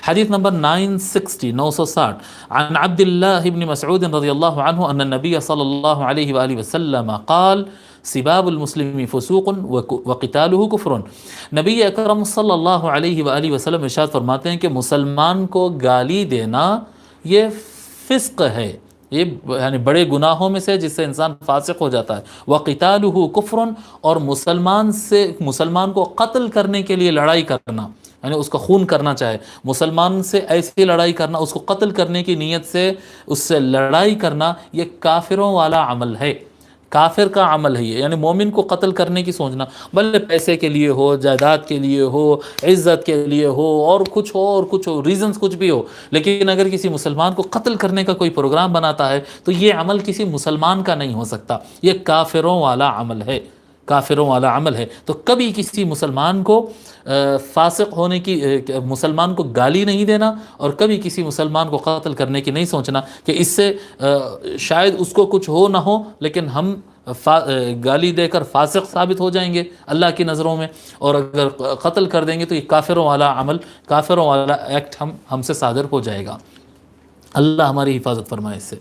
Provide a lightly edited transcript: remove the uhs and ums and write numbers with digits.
حدیث نمبر 960 عن عبد الله بن مسعود رضی اللہ عنہ ان النبی صلی اللہ علیہ وآلہ وسلم قال سباب المسلم فسوق وقتاله کفر۔ نبی اکرم صلی اللہ علیہ وآلہ وسلم ارشاد فرماتے ہیں کہ مسلمان کو گالی دینا یہ فسق ہے، یہ یعنی بڑے گناہوں میں سے جس سے انسان فاسق ہو جاتا ہے۔ وقتاله کفر، اور مسلمان کو قتل کرنے کے لیے لڑائی کرنا، یعنی اس کا خون کرنا چاہے، مسلمان سے ایسی لڑائی کرنا، اس کو قتل کرنے کی نیت سے اس سے لڑائی کرنا، یہ کافروں والا عمل ہے، کافر کا عمل ہے یہ، یعنی مومن کو قتل کرنے کی سوچنا، بھلے پیسے کے لیے ہو، جائیداد کے لیے ہو، عزت کے لیے ہو، اور کچھ ہو، ریزنز کچھ بھی ہو، لیکن اگر کسی مسلمان کو قتل کرنے کا کوئی پروگرام بناتا ہے تو یہ عمل کسی مسلمان کا نہیں ہو سکتا، یہ کافروں والا عمل ہے، کافروں والا عمل ہے۔ تو کبھی کسی مسلمان کو فاسق ہونے کی، مسلمان کو گالی نہیں دینا، اور کبھی کسی مسلمان کو قتل کرنے کی نہیں سوچنا کہ اس سے شاید اس کو کچھ ہو نہ ہو، لیکن ہم گالی دے کر فاسق ثابت ہو جائیں گے اللہ کی نظروں میں، اور اگر قتل کر دیں گے تو یہ کافروں والا عمل، کافروں والا ایکٹ ہم سے صادر ہو جائے گا۔ اللہ ہماری حفاظت فرمائے اس سے۔